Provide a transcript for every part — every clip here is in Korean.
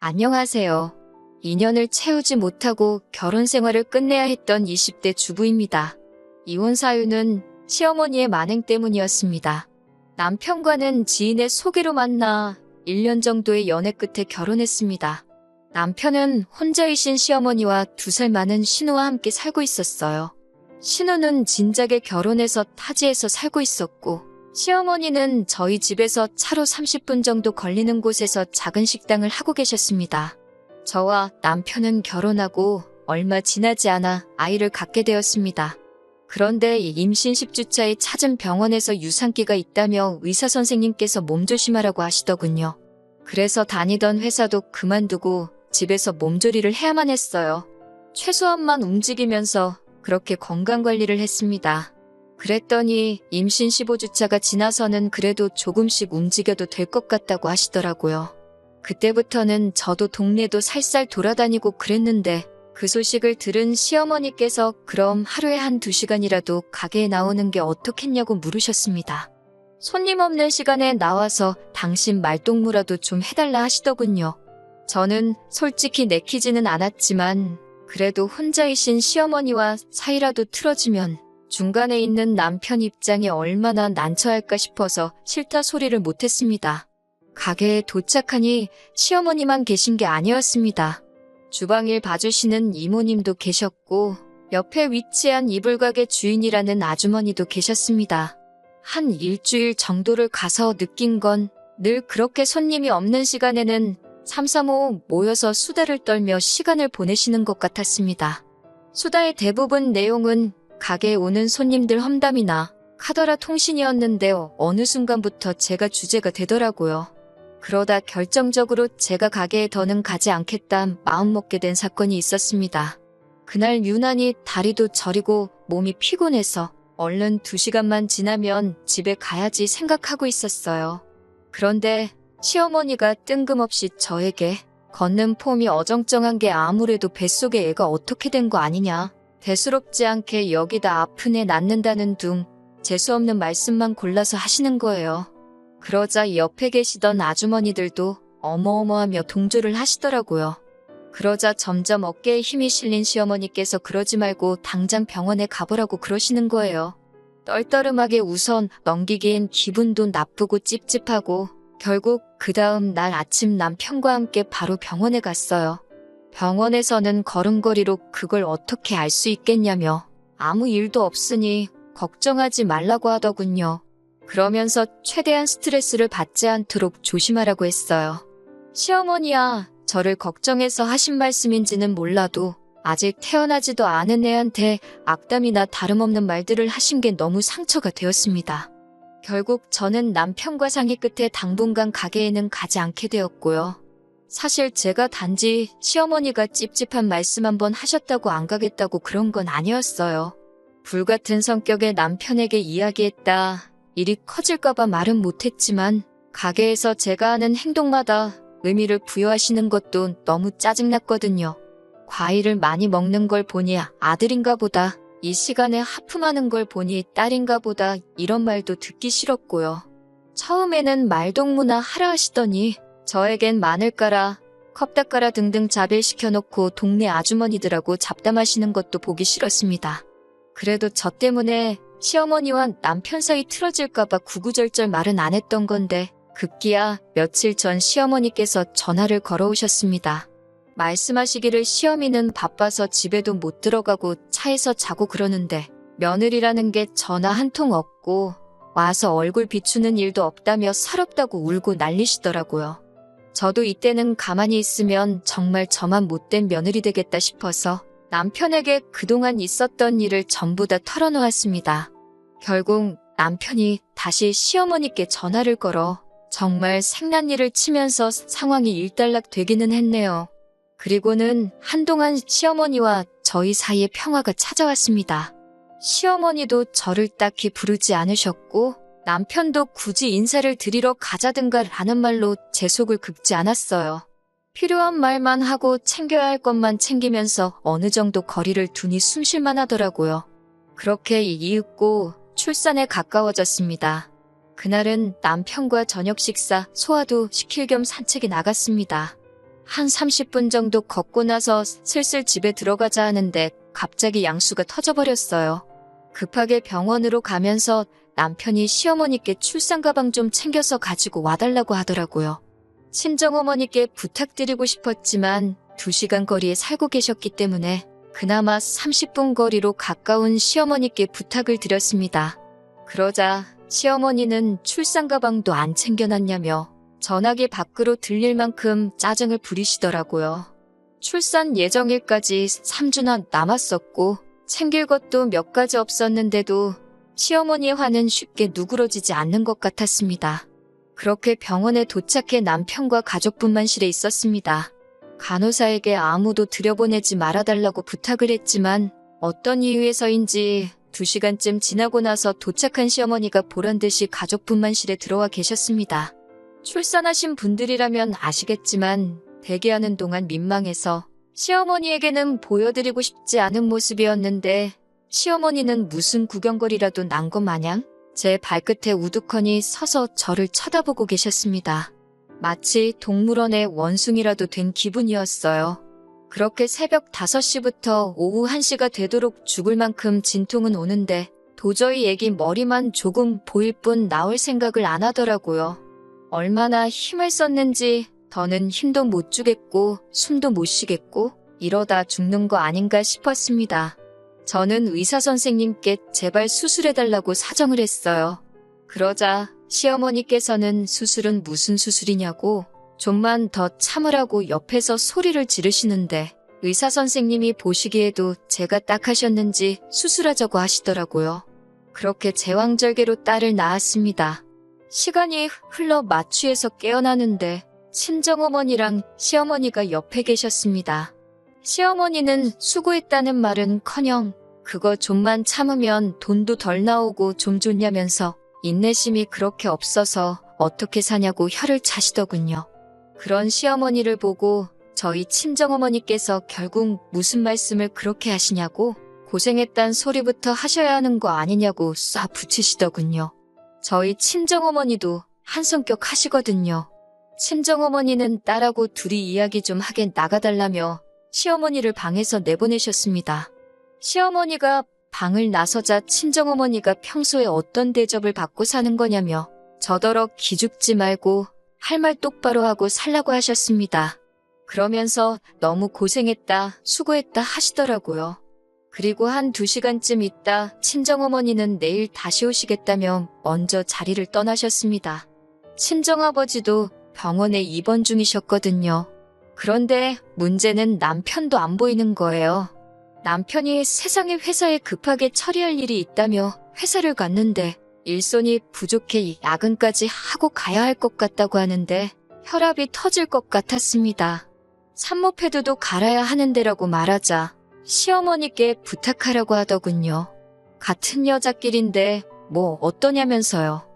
안녕하세요. 2년을 채우지 못하고 결혼 생활을 끝내야 했던 20대 주부입니다. 이혼 사유는 시어머니의 만행 때문이었습니다. 남편과는 지인의 소개로 만나 1년 정도의 연애 끝에 결혼했습니다. 남편은 혼자이신 시어머니와 2살 많은 신우와 함께 살고 있었어요. 신우는 진작에 결혼해서 타지에서 살고 있었고, 시어머니는 저희 집에서 차로 30분 정도 걸리는 곳에서 작은 식당을 하고 계셨습니다. 저와 남편은 결혼하고 얼마 지나지 않아 아이를 갖게 되었습니다. 그런데 임신 10주차에 찾은 병원에서 유산기가 있다며 의사 선생님께서 몸조심하라고 하시더군요. 그래서 다니던 회사도 그만두고 집에서 몸조리를 해야만 했어요. 최소한만 움직이면서 그렇게 건강관리를 했습니다. 그랬더니 임신 15주차가 지나서는 그래도 조금씩 움직여도 될 것 같다고 하시더라고요. 그때부터는 저도 동네도 살살 돌아다니고 그랬는데 그 소식을 들은 시어머니께서 그럼 하루에 1~2시간이라도 가게에 나오는 게 어떻겠냐고 물으셨습니다. 손님 없는 시간에 나와서 당신 말동무라도 좀 해달라 하시더군요. 저는 솔직히 내키지는 않았지만 그래도 혼자이신 시어머니와 사이라도 틀어지면 중간에 있는 남편 입장이 얼마나 난처할까 싶어서 싫다 소리를 못했습니다. 가게에 도착하니 시어머니만 계신 게 아니었습니다. 주방일 봐주시는 이모님도 계셨고 옆에 위치한 이불가게 주인이라는 아주머니도 계셨습니다. 한 일주일 정도를 가서 느낀 건 늘 그렇게 손님이 없는 시간에는 삼삼오오 모여서 수다를 떨며 시간을 보내시는 것 같았습니다. 수다의 대부분 내용은 가게에 오는 손님들 험담이나 카더라 통신이었는데 어느 순간부터 제가 주제가 되더라고요. 그러다 결정적으로 제가 가게에 더는 가지 않겠다 마음먹게 된 사건이 있었습니다. 그날 유난히 다리도 저리고 몸이 피곤해서 얼른 2시간만 지나면 집에 가야지 생각하고 있었어요. 그런데 시어머니가 뜬금없이 저에게 걷는 폼이 어정쩡한 게 아무래도 뱃속에 애가 어떻게 된 거 아니냐. 대수롭지 않게 여기다 아픈 애 낳는다는 둥 재수없는 말씀만 골라서 하시는 거예요. 그러자 옆에 계시던 아주머니들도 어머어머하며 동조를 하시더라고요. 그러자 점점 어깨에 힘이 실린 시어머니께서 그러지 말고 당장 병원에 가보라고 그러시는 거예요. 떨떠름하게 우선 넘기기엔 기분도 나쁘고 찝찝하고 결국 그 다음 날 아침 남편과 함께 바로 병원에 갔어요. 병원에서는 걸음걸이로 그걸 어떻게 알 수 있겠냐며 아무 일도 없으니 걱정하지 말라고 하더군요. 그러면서 최대한 스트레스를 받지 않도록 조심하라고 했어요. 시어머니야, 저를 걱정해서 하신 말씀인지는 몰라도 아직 태어나지도 않은 애한테 악담이나 다름없는 말들을 하신 게 너무 상처가 되었습니다. 결국 저는 남편과 상의 끝에 당분간 가게에는 가지 않게 되었고요. 사실 제가 단지 시어머니가 찝찝한 말씀 한번 하셨다고 안 가겠다고 그런 건 아니었어요. 불같은 성격의 남편에게 이야기했다. 일이 커질까봐 말은 못했지만 가게에서 제가 하는 행동마다 의미를 부여하시는 것도 너무 짜증났거든요. 과일을 많이 먹는 걸 보니 아들인가 보다. 이 시간에 하품하는 걸 보니 딸인가 보다. 이런 말도 듣기 싫었고요. 처음에는 말동무나 하라 하시더니 저에겐 마늘가라, 컵닦아라 등등 자빌시켜놓고 동네 아주머니들하고 잡담하시는 것도 보기 싫었습니다. 그래도 저 때문에 시어머니와 남편 사이 틀어질까봐 구구절절 말은 안 했던 건데 급기야 며칠 전 시어머니께서 전화를 걸어오셨습니다. 말씀하시기를 시어미는 바빠서 집에도 못 들어가고 차에서 자고 그러는데 며느리라는 게 전화 한 통 없고 와서 얼굴 비추는 일도 없다며 서럽다고 울고 난리시더라고요. 저도 이때는 가만히 있으면 정말 저만 못된 며느리 되겠다 싶어서 남편에게 그동안 있었던 일을 전부 다 털어놓았습니다. 결국 남편이 다시 시어머니께 전화를 걸어 정말 생난리를 치면서 상황이 일단락 되기는 했네요. 그리고는 한동안 시어머니와 저희 사이에 평화가 찾아왔습니다. 시어머니도 저를 딱히 부르지 않으셨고 남편도 굳이 인사를 드리러 가자든가 라는 말로 제 속을 긁지 않았어요. 필요한 말만 하고 챙겨야 할 것만 챙기면서 어느 정도 거리를 두니 숨쉴만 하더라고요. 그렇게 이윽고 출산에 가까워졌습니다. 그날은 남편과 저녁 식사, 소화도 시킬 겸 산책에 나갔습니다. 한 30분 정도 걷고 나서 슬슬 집에 들어가자 하는데 갑자기 양수가 터져버렸어요. 급하게 병원으로 가면서 남편이 시어머니께 출산 가방 좀 챙겨서 가지고 와달라고 하더라고요. 친정어머니께 부탁드리고 싶었지만 2시간 거리에 살고 계셨기 때문에 그나마 30분 거리로 가까운 시어머니께 부탁을 드렸습니다. 그러자 시어머니는 출산 가방도 안 챙겨놨냐며 전화기 밖으로 들릴 만큼 짜증을 부리시더라고요. 출산 예정일까지 3주나 남았었고 챙길 것도 몇 가지 없었는데도 시어머니의 화는 쉽게 누그러지지 않는 것 같았습니다. 그렇게 병원에 도착해 남편과 가족분만실에 있었습니다. 간호사에게 아무도 들여보내지 말아달라고 부탁을 했지만 어떤 이유에서인지 2시간쯤 지나고 나서 도착한 시어머니가 보란듯이 가족분만실에 들어와 계셨습니다. 출산하신 분들이라면 아시겠지만 대기하는 동안 민망해서 시어머니에게는 보여드리고 싶지 않은 모습이었는데 시어머니는 무슨 구경거리라도 난 것 마냥 제 발끝에 우두커니 서서 저를 쳐다보고 계셨습니다. 마치 동물원의 원숭이라도 된 기분이었어요. 그렇게 새벽 5시부터 오후 1시가 되도록 죽을 만큼 진통은 오는데 도저히 애기 머리만 조금 보일 뿐 나올 생각을 안 하더라고요. 얼마나 힘을 썼는지 더는 힘도 못 주겠고 숨도 못 쉬겠고 이러다 죽는 거 아닌가 싶었습니다. 저는 의사 선생님께 제발 수술해달라고 사정을 했어요. 그러자 시어머니께서는 수술은 무슨 수술이냐고 좀만 더 참으라고 옆에서 소리를 지르시는데 의사 선생님이 보시기에도 제가 딱 하셨는지 수술하자고 하시더라고요. 그렇게 제왕절개로 딸을 낳았습니다. 시간이 흘러 마취해서 깨어나는데 친정어머니랑 시어머니가 옆에 계셨습니다. 시어머니는 수고했다는 말은커녕 그거 좀만 참으면 돈도 덜 나오고 좀 좋냐면서 인내심이 그렇게 없어서 어떻게 사냐고 혀를 차시더군요. 그런 시어머니를 보고 저희 친정어머니께서 결국 무슨 말씀을 그렇게 하시냐고 고생했단 소리부터 하셔야 하는 거 아니냐고 쏴 붙이시더군요. 저희 친정어머니도 한 성격 하시거든요. 친정어머니는 딸하고 둘이 이야기 좀 하게 나가달라며 시어머니를 방에서 내보내셨습니다. 시어머니가 방을 나서자 친정어머니가 평소에 어떤 대접을 받고 사는 거냐며 저더러 기죽지 말고 할 말 똑바로 하고 살라고 하셨습니다. 그러면서 너무 고생했다, 수고했다 하시더라고요. 그리고 한 2시간쯤 있다 친정어머니는 내일 다시 오시겠다며 먼저 자리를 떠나셨습니다. 친정아버지도 병원에 입원 중이셨거든요. 그런데 문제는 남편도 안 보이는 거예요. 남편이 세상에 회사에 급하게 처리할 일이 있다며 회사를 갔는데 일손이 부족해 야근까지 하고 가야 할 것 같다고 하는데 혈압이 터질 것 같았습니다. 산모 패드도 갈아야 하는데라고 말하자 시어머니께 부탁하라고 하더군요. 같은 여자끼리인데 뭐 어떠냐면서요.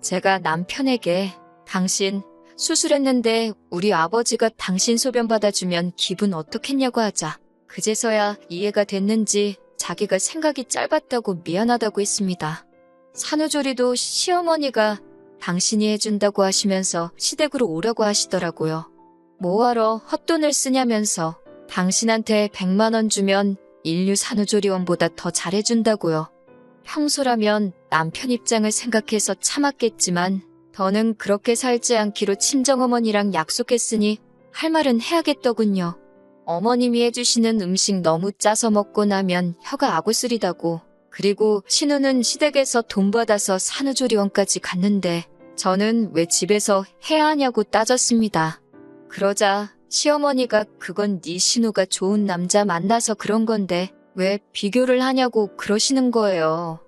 제가 남편에게 당신 수술했는데 우리 아버지가 당신 소변 받아주면 기분 어떻겠냐고 하자 그제서야 이해가 됐는지 자기가 생각이 짧았다고 미안하다고 했습니다. 산후조리도 시어머니가 당신이 해준다고 하시면서 시댁으로 오라고 하시더라고요. 뭐하러 헛돈을 쓰냐면서 당신한테 100만 원 주면 인류 산후조리원보다 더 잘해준다고요. 평소라면 남편 입장을 생각해서 참았겠지만 더는 그렇게 살지 않기로 친정어머니랑 약속했으니 할 말은 해야겠더군요. 어머님이 해주시는 음식 너무 짜서 먹고 나면 혀가 아구쓰리다고 그리고 신우는 시댁에서 돈 받아서 산후조리원까지 갔는데 저는 왜 집에서 해야 하냐고 따졌습니다. 그러자 시어머니가 그건 네 신우가 좋은 남자 만나서 그런 건데 왜 비교를 하냐고 그러시는 거예요.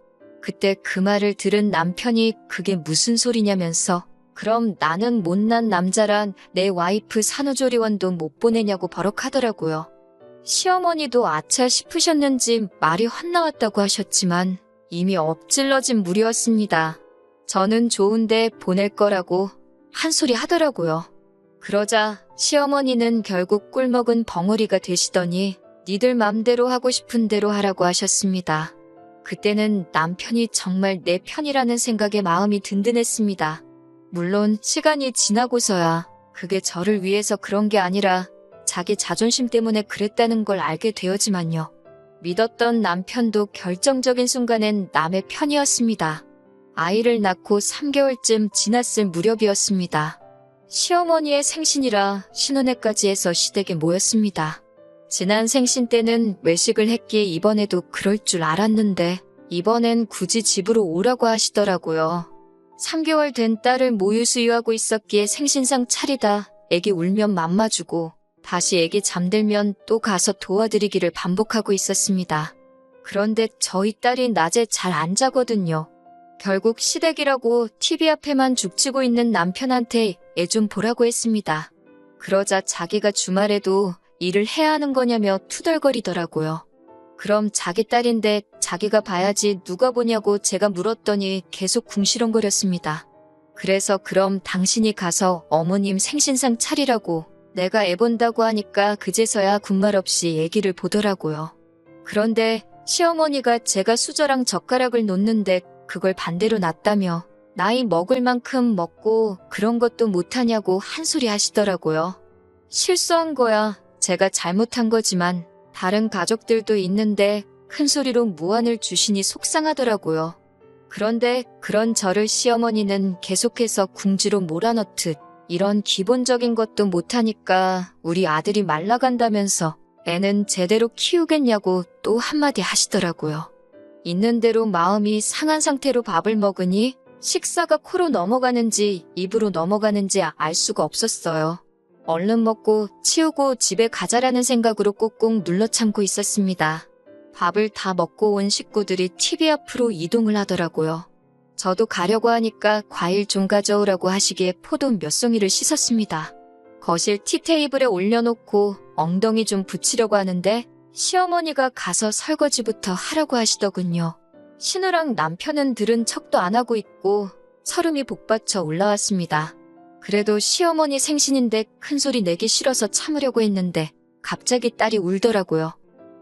그때 그 말을 들은 남편이 그게 무슨 소리냐면서 그럼 나는 못난 남자란 내 와이프 산후조리원도 못 보내냐고 버럭하더라고요. 시어머니도 아차 싶으셨는지 말이 헛나왔다고 하셨지만 이미 엎질러진 물이었습니다. 저는 좋은데 보낼 거라고 한 소리 하더라고요. 그러자 시어머니는 결국 꿀먹은 벙어리가 되시더니 니들 맘대로 하고 싶은 대로 하라고 하셨습니다. 그때는 남편이 정말 내 편이라는 생각에 마음이 든든했습니다. 물론 시간이 지나고서야 그게 저를 위해서 그런 게 아니라 자기 자존심 때문에 그랬다는 걸 알게 되었지만요. 믿었던 남편도 결정적인 순간엔 남의 편이었습니다. 아이를 낳고 3개월쯤 지났을 무렵이었습니다. 시어머니의 생신이라 신혼회까지 해서 시댁에 모였습니다. 지난 생신 때는 외식을 했기에 이번에도 그럴 줄 알았는데 이번엔 굳이 집으로 오라고 하시더라고요. 3개월 된 딸을 모유 수유하고 있었기에 생신상 차리다 애기 울면 맘마주고 다시 애기 잠들면 또 가서 도와드리기를 반복하고 있었습니다. 그런데 저희 딸이 낮에 잘 안 자거든요. 결국 시댁이라고 TV 앞에만 죽치고 있는 남편한테 애 좀 보라고 했습니다. 그러자 자기가 주말에도 일을 해야 하는 거냐며 투덜거리더라고요. 그럼 자기 딸인데 자기가 봐야지 누가 보냐고 제가 물었더니 계속 궁시렁거렸습니다. 그래서 그럼 당신이 가서 어머님 생신상 차리라고 내가 애 본다고 하니까 그제서야 군말 없이 애기를 보더라고요. 그런데 시어머니가 제가 수저랑 젓가락을 놓는데 그걸 반대로 놨다며 나이 먹을 만큼 먹고 그런 것도 못하냐고 한 소리 하시더라고요. 실수한 거야. 제가 잘못한 거지만 다른 가족들도 있는데 큰 소리로 무안을 주시니 속상하더라고요. 그런데 그런 저를 시어머니는 계속해서 궁지로 몰아넣듯 이런 기본적인 것도 못하니까 우리 아들이 말라간다면서 애는 제대로 키우겠냐고 또 한마디 하시더라고요. 있는 대로 마음이 상한 상태로 밥을 먹으니 식사가 코로 넘어가는지 입으로 넘어가는지 알 수가 없었어요. 얼른 먹고 치우고 집에 가자라는 생각으로 꾹꾹 눌러 참고 있었습니다. 밥을 다 먹고 온 식구들이 TV 앞으로 이동을 하더라고요. 저도 가려고 하니까 과일 좀 가져오라고 하시기에 포도 몇 송이를 씻었습니다. 거실 티테이블에 올려놓고 엉덩이 좀 붙이려고 하는데 시어머니가 가서 설거지부터 하라고 하시더군요. 신우랑 남편은 들은 척도 안 하고 있고 서름이 복받쳐 올라왔습니다. 그래도 시어머니 생신인데 큰소리 내기 싫어서 참으려고 했는데 갑자기 딸이 울더라고요.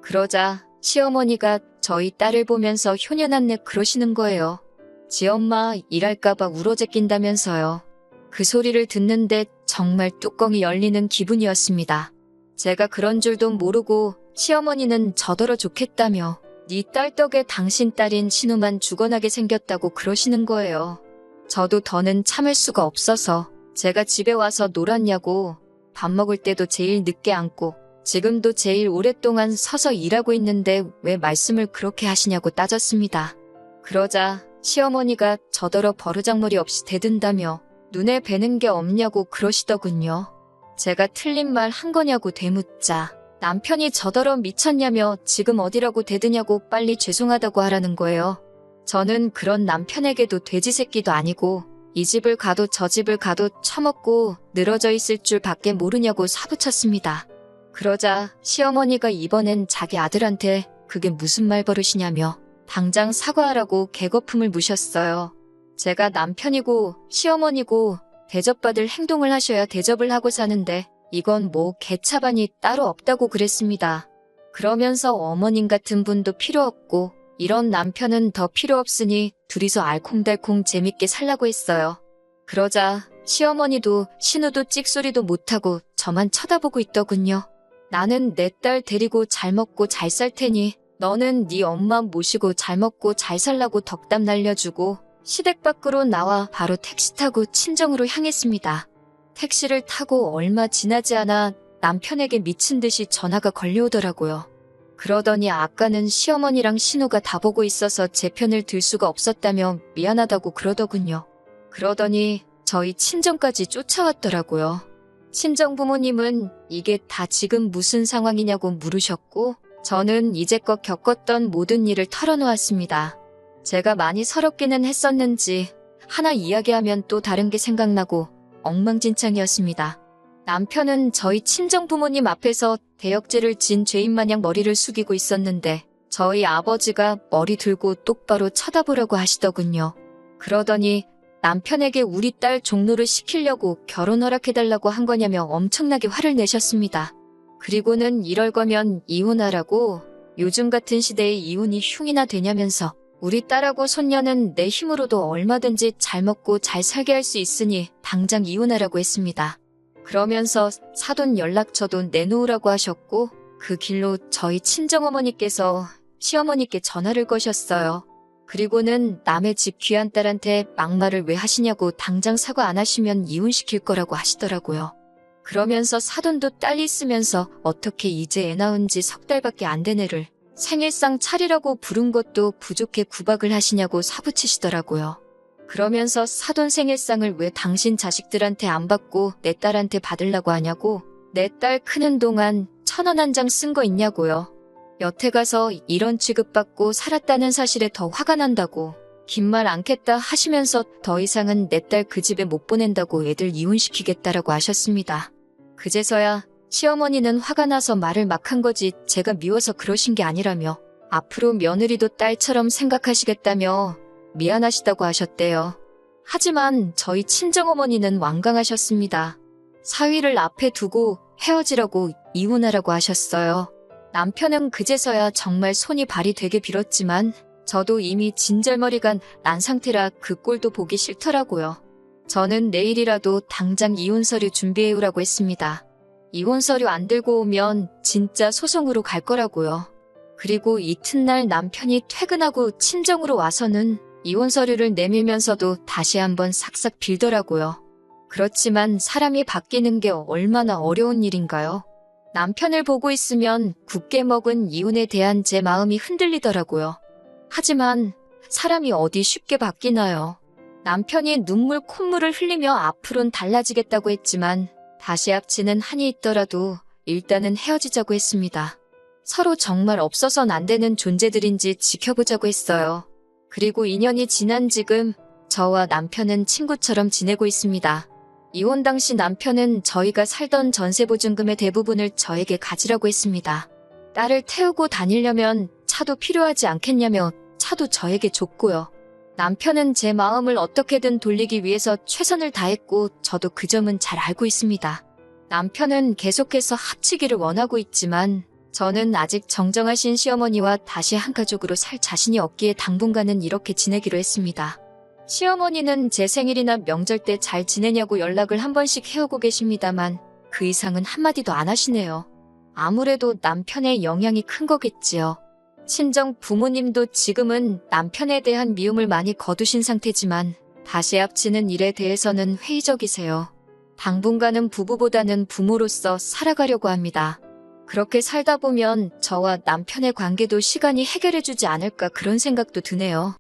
그러자 시어머니가 저희 딸을 보면서 효녀났네 그러시는 거예요. 지 엄마 일할까봐 울어제낀다면서요. 그 소리를 듣는데 정말 뚜껑이 열리는 기분이었습니다. 제가 그런 줄도 모르고 시어머니는 저더러 좋겠다며 네 딸 덕에 당신 딸인 신우만 죽어나게 생겼다고 그러시는 거예요. 저도 더는 참을 수가 없어서 제가 집에 와서 놀았냐고 밥 먹을 때도 제일 늦게 앉고 지금도 제일 오랫동안 서서 일하고 있는데 왜 말씀을 그렇게 하시냐고 따졌습니다. 그러자 시어머니가 저더러 버르장머리 없이 대든다며 눈에 뵈는 게 없냐고 그러시더군요. 제가 틀린 말 한 거냐고 되묻자 남편이 저더러 미쳤냐며 지금 어디라고 대드냐고 빨리 죄송하다고 하라는 거예요. 저는 그런 남편에게도 돼지 새끼도 아니고 이 집을 가도 저 집을 가도 처먹고 늘어져 있을 줄 밖에 모르냐고 사부쳤습니다. 그러자 시어머니가 이번엔 자기 아들한테 그게 무슨 말버릇이냐며 당장 사과하라고 개거품을 무셨어요. 제가 남편이고 시어머니고 대접받을 행동을 하셔야 대접을 하고 사는데 이건 뭐 개차반이 따로 없다고 그랬습니다. 그러면서 어머님 같은 분도 필요 없고 이런 남편은 더 필요 없으니 둘이서 알콩달콩 재밌게 살라고 했어요. 그러자 시어머니도 신우도 찍소리도 못하고 저만 쳐다보고 있더군요. 나는 내 딸 데리고 잘 먹고 잘 살 테니 너는 네 엄마 모시고 잘 먹고 잘 살라고 덕담 날려주고 시댁 밖으로 나와 바로 택시 타고 친정으로 향했습니다. 택시를 타고 얼마 지나지 않아 남편에게 미친 듯이 전화가 걸려오더라고요. 그러더니 아까는 시어머니랑 신우가 다 보고 있어서 제 편을 들 수가 없었다며 미안하다고 그러더군요. 그러더니 저희 친정까지 쫓아왔더라고요. 친정 부모님은 이게 다 지금 무슨 상황이냐고 물으셨고 저는 이제껏 겪었던 모든 일을 털어놓았습니다. 제가 많이 서럽기는 했었는지 하나 이야기하면 또 다른 게 생각나고 엉망진창이었습니다. 남편은 저희 친정 부모님 앞에서 대역죄를 진 죄인 마냥 머리를 숙이고 있었는데 저희 아버지가 머리 들고 똑바로 쳐다보라고 하시더군요. 그러더니 남편에게 우리 딸 종로를 시키려고 결혼 허락해달라고 한 거냐며 엄청나게 화를 내셨습니다. 그리고는 이럴 거면 이혼하라고 요즘 같은 시대에 이혼이 흉이나 되냐면서 우리 딸하고 손녀는 내 힘으로도 얼마든지 잘 먹고 잘 살게 할 수 있으니 당장 이혼하라고 했습니다. 그러면서 사돈 연락처도 내놓으라고 하셨고 그 길로 저희 친정어머니께서 시어머니께 전화를 거셨어요. 그리고는 남의 집 귀한 딸한테 막말을 왜 하시냐고 당장 사과 안 하시면 이혼시킬 거라고 하시더라고요. 그러면서 사돈도 딸이 있으면서 어떻게 이제 애 낳은 지 석 달밖에 안 된 애를 생일상 차리라고 부른 것도 부족해 구박을 하시냐고 사부치시더라고요. 그러면서 사돈 생일상을 왜 당신 자식들한테 안 받고 내 딸한테 받으려고 하냐고, 내 딸 크는 동안 1,000원 한 장 쓴 거 있냐고요. 여태 가서 이런 취급받고 살았다는 사실에 더 화가 난다고, 긴 말 않겠다 하시면서 더 이상은 내 딸 그 집에 못 보낸다고 애들 이혼시키겠다라고 하셨습니다. 그제서야 시어머니는 화가 나서 말을 막 한 거지 제가 미워서 그러신 게 아니라며 앞으로 며느리도 딸처럼 생각하시겠다며 미안하시다고 하셨대요. 하지만 저희 친정어머니는 완강하셨습니다. 사위를 앞에 두고 헤어지라고 이혼하라고 하셨어요. 남편은 그제서야 정말 손이 발이 되게 빌었지만 저도 이미 진절머리가 난 상태라 그 꼴도 보기 싫더라고요. 저는 내일이라도 당장 이혼 서류 준비해오라고 했습니다. 이혼 서류 안 들고 오면 진짜 소송으로 갈 거라고요. 그리고 이튿날 남편이 퇴근하고 친정으로 와서는 이혼 서류를 내밀면서도 다시 한번 싹싹 빌더라고요. 그렇지만 사람이 바뀌는 게 얼마나 어려운 일인가요? 남편을 보고 있으면 굳게 먹은 이혼에 대한 제 마음이 흔들리더라고요. 하지만 사람이 어디 쉽게 바뀌나요? 남편이 눈물 콧물을 흘리며 앞으론 달라지겠다고 했지만 다시 합치는 한이 있더라도 일단은 헤어지자고 했습니다. 서로 정말 없어선 안 되는 존재들인지 지켜보자고 했어요. 그리고 2년이 지난 지금 저와 남편은 친구처럼 지내고 있습니다. 이혼 당시 남편은 저희가 살던 전세보증금의 대부분을 저에게 가지라고 했습니다. 딸을 태우고 다니려면 차도 필요하지 않겠냐며 차도 저에게 줬고요. 남편은 제 마음을 어떻게든 돌리기 위해서 최선을 다했고 저도 그 점은 잘 알고 있습니다. 남편은 계속해서 합치기를 원하고 있지만 저는 아직 정정하신 시어머니와 다시 한 가족으로 살 자신이 없기에 당분간은 이렇게 지내기로 했습니다. 시어머니는 제 생일이나 명절 때 잘 지내냐고 연락을 한 번씩 해오고 계십니다만 그 이상은 한마디도 안 하시네요. 아무래도 남편의 영향이 큰 거겠지요. 친정 부모님도 지금은 남편에 대한 미움을 많이 거두신 상태지만 다시 합치는 일에 대해서는 회의적이세요. 당분간은 부부보다는 부모로서 살아가려고 합니다. 그렇게 살다 보면 저와 남편의 관계도 시간이 해결해주지 않을까 그런 생각도 드네요.